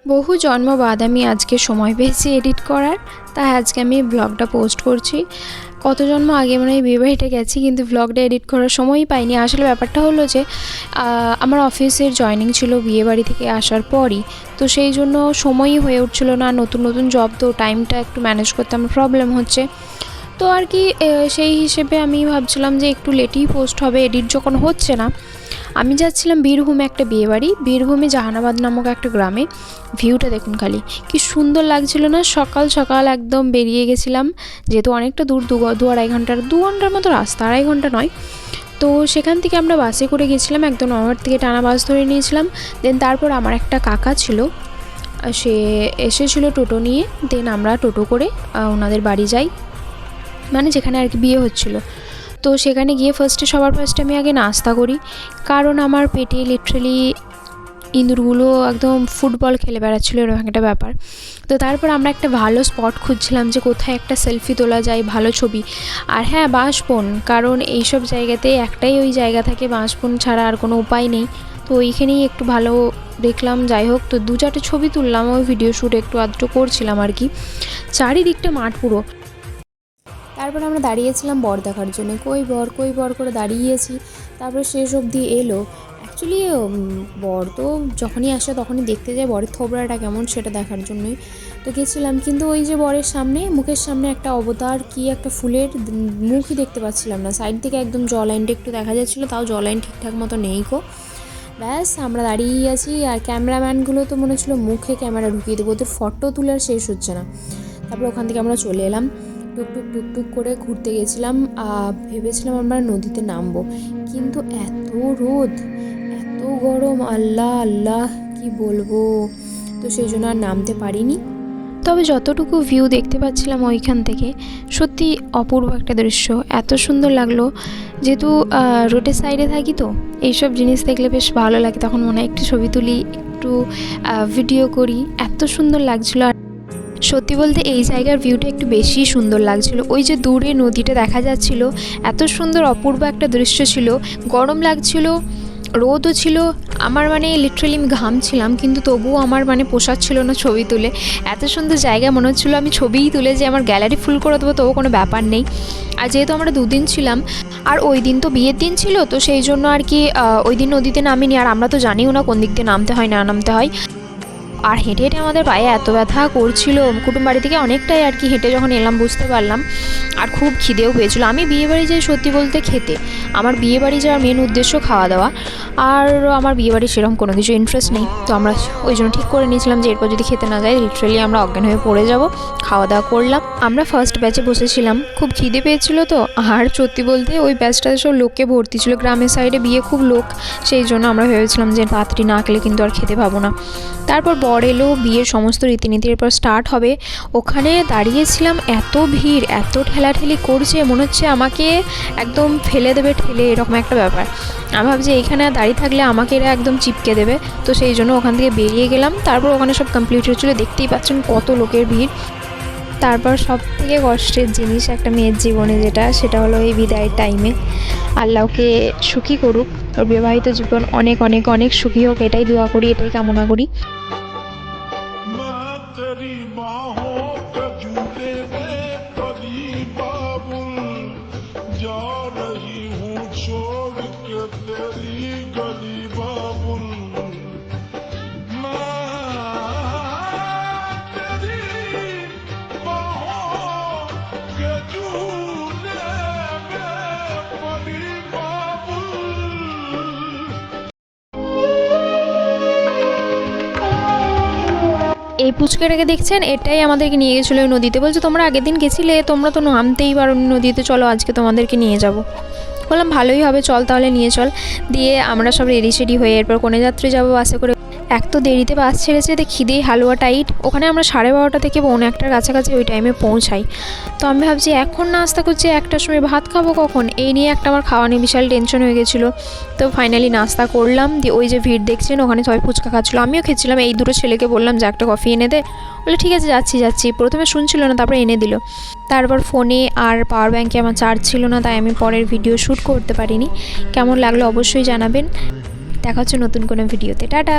বহু জন্ম বাদ আমি আজকে সময় পেয়েছি এডিট করার, তাই আজকে আমি ব্লগটা পোস্ট করছি। কত জন্ম আগে মনে হয় বিয়েবাড়িতে গেছি, কিন্তু ব্লগটা এডিট করার সময়ই পাইনি। আসলে ব্যাপারটা হলো যে আমার অফিসের জয়েনিং ছিল বিয়েবাড়ি থেকে আসার পরই, তো সেই জন্য সময়ই হয়ে উঠছিল না। নতুন নতুন জব, তো টাইমটা একটু ম্যানেজ করতে আমার প্রবলেম হচ্ছে। তো আর কি সেই হিসেবে আমি ভাবছিলাম যে একটু লেটেই পোস্ট হবে, এডিট যখন হচ্ছে না। আমি যাচ্ছিলাম বীরভূমে একটা বিয়েবাড়ি, বীরভূমে জাহানাবাদ নামক একটা গ্রামে। ভিউটা দেখুন খালি, কি সুন্দর লাগছিল না। সকাল সকাল একদম বেরিয়ে গেছিলাম, যেহেতু অনেকটা দূর, দু আড়াই ঘন্টার মতো রাস্তা, আড়াই ঘন্টা নয়। তো সেখান থেকে আমরা বাসে করে গেছিলাম, একদম আমার থেকে টানা বাস ধরে নিয়েছিলাম। দেন তারপর আমার একটা কাকা ছিল, সে এসেছিলো টোটো নিয়ে। দেন আমরা টোটো করে ওনাদের বাড়ি যাই, মানে যেখানে আর কি বিয়ে হচ্ছিলো। তো সেখানে গিয়ে সবার ফার্স্টে আমি আগে নাস্তা করি, কারণ আমার পেটে লিটারালি ইঁদুরগুলো একদম ফুটবল খেলে বেড়াচ্ছিলো, এরকম একটা ব্যাপার। তো তারপর আমরা একটা ভালো স্পট খুঁজছিলাম যে কোথায় একটা সেলফি তোলা যায়, ভালো ছবি। আর হ্যাঁ, বাঁশবন, কারণ এইসব জায়গাতে একটাই ওই জায়গা থাকে, বাঁশবন ছাড়া আর কোনো উপায় নেই। তো ওইখানেই একটু ভালো দেখলাম। যাই হোক, তো 2-4টে ছবি তুললাম, ওই ভিডিও শ্যুট একটু আধটু করছিলাম আর কি। চারিদিকটা মাঠ পুরো। তারপর আমরা দাঁড়িয়েছিলাম বর দেখার জন্য, কই বর করে দাঁড়িয়েছি। তারপরে শেষ অবধি এলো। অ্যাকচুয়ালি বর তো যখনই আসে তখনই দেখতে যায় বরের থোবড়াটা কেমন, সেটা দেখার জন্যই তো গেছিলাম। কিন্তু ওই যে বরের সামনে, মুখের সামনে একটা অবতার কি একটা ফুলের মুখই দেখতে পাচ্ছিলাম না। সাইড থেকে একদম জ লাইনটা একটু দেখা যাচ্ছিলো, তাও জ লাইন ঠিকঠাক মতো নেই গো। ব্যাস আমরা দাঁড়িয়েই আছি, আর ক্যামেরাম্যানগুলো তো মনে হচ্ছিলো মুখে ক্যামেরা ঢুকিয়ে দেবো, ওদের ফটো তোলার শেষ হচ্ছে না। তারপর ওখান থেকে আমরা চলে এলাম, টুকটুক করে ঘুরতে গেছিলাম। ভেবেছিলাম আমরা নদীতে নামবো, কিন্তু এত রোদ, এত গরম, আল্লাহ আল্লাহ কি বলবো। তো সেই জন্য আর নামতে পারিনি। তবে যতটুকু ভিউ দেখতে পাচ্ছিলাম ওইখান থেকে, সত্যি অপূর্ব একটা দৃশ্য, এত সুন্দর লাগলো। যেহেতু রোডের সাইডে থাকি, তো এইসব জিনিস দেখলে বেশ ভালো লাগে। তখন মনে হয় একটু ছবি তুলি, একটু ভিডিও করি, এত সুন্দর লাগছিলো। আর সত্যি বলতে এই জায়গার ভিউটা একটু বেশি সুন্দর লাগছিল। ওই যে দূরে নদীটা দেখা যাচ্ছিল, এত সুন্দর অপূর্ব একটা দৃশ্য ছিল। গরম লাগছিল, রোদও ছিল, আমার মানে লিটারালি আমি ঘামছিলাম, কিন্তু তবুও আমার মানে পোষাচ্ছিল না ছবি তুলে। এত সুন্দর জায়গা, মনে হচ্ছিলো আমি ছবিই তুলে যে আমার গ্যালারি ফুল করে দেবো, তবু কোনো ব্যাপার নেই। আর যেহেতু আমরা 2 দিন ছিলাম, আর ওই দিন তো বিয়ের দিন ছিল, তো সেই জন্য আর কি ওই দিন নদীতে নামিনি। আর আমরা তো জানিও না কোন দিক দিয়ে নামতে হয় না নামতে হয়। আর হেঁটে হেঁটে আমাদের পায়ে এত ব্যথা করছিল, কুটুম বাড়ি থেকে অনেকটাই আর কি হেঁটে যখন এলাম বুঝতে পারলাম। আর খুব খিদেও পেয়েছিলো। আমি বিয়েবাড়ি যাই সত্যি বলতে খেতে, আমার বিয়েবাড়ি যাওয়ার মেন উদ্দেশ্য খাওয়া দাওয়া। আর আমার বিয়েবাড়ি সেরকম কোনো কিছু ইন্টারেস্ট নেই, তো আমরা ওই জন্য ঠিক করে নিয়েছিলাম যে এরপর যদি খেতে না যাই লিটারালি আমরা অজ্ঞান হয়ে পড়ে যাব। খাওয়া দাওয়া করলাম, আমরা ফার্স্ট ব্যাচে বসেছিলাম, খুব খিদে পেয়েছিলো তো। আর সত্যি বলতে ওই ব্যাচটাতে সব লোককে ভর্তি ছিল, গ্রামের সাইডে বিয়ে, খুব লোক। সেই জন্য আমরা ভেবেছিলাম যে তাড়াতাড়ি না খেলে কিন্তু আর খেতে পাবো না। তারপর বর এলো, বিয়ের সমস্ত রীতিনীতির পর স্টার্ট হবে। ওখানে দাঁড়িয়েছিলাম, এত ভিড়, এত ঠেলাঠেলি করছে, মনে হচ্ছে আমাকে একদম ফেলে দেবে ঠেলে, এরকম একটা ব্যাপার। আমি ভাবছি এইখানে দাঁড়িয়ে থাকলে আমাকে এরা একদম চিপকে দেবে, তো সেই জন্য ওখান থেকে বেরিয়ে গেলাম। তারপর ওখানে সব কমপ্লিট হচ্ছিলো, দেখতেই পাচ্ছেন কত লোকের ভিড়। তারপর সব থেকে কষ্টের জিনিস একটা মেয়ের জীবনে যেটা, সেটা হলো এই বিদায়ের টাইমে। আল্লাহকে সুখী করুক, ওর বিবাহিত জীবন অনেক অনেক অনেক সুখী হোক, এটাই দোয়া করি, এটাই কামনা করি। এই পুচকাটাকে দেখছেন, এটাই আমাদেরকে নিয়ে গেছিলো ওই নদীতে। বলছে তোমরা আগের দিন গেছিলে, তোমরা তো নামতেই পারো নদীতে, চলো আজকে তোমাদেরকে নিয়ে যাবো। বললাম ভালোই হবে, চল তাহলে নিয়ে চল। দিয়ে আমরা সব রেডি সেডি হয়ে এরপর কনেযাত্রী যাবো বাসে করে। এক তো দেরিতে বাস ছেড়েছে, তো খিদেই হালুয়া টাইট। ওখানে আমরা 12:30 থেকে 1:45-র কাছাকাছি ওই টাইমে পৌঁছাই। তো আমি ভাবছি এখন নাস্তা করছি, 1টার সময় ভাত খাবো কখন, এই নিয়ে একটা আমার খাওয়া নিয়ে বিশাল টেনশন হয়ে গেছিলো। তো ফাইনালি নাস্তা করলাম, দিয়ে ওই যে ভিড় দেখছেন ওখানে সবাই ফুচকা খাচ্ছিলো, আমিও খেয়েছিলাম। এই দুটো ছেলেকে বললাম যে একটা কফি এনে দে, বলে ঠিক আছে যাচ্ছি। প্রথমে শুনছিল না, তারপরে এনে দিল। তারপর ফোনে আর পাওয়ার ব্যাঙ্কে আমার চার্জ ছিল না, তাই আমি পরের ভিডিও শ্যুট করতে পারিনি। কেমন লাগলো অবশ্যই জানাবেন। দেখা হচ্ছে নতুন কোনো ভিডিওতে, টাটা।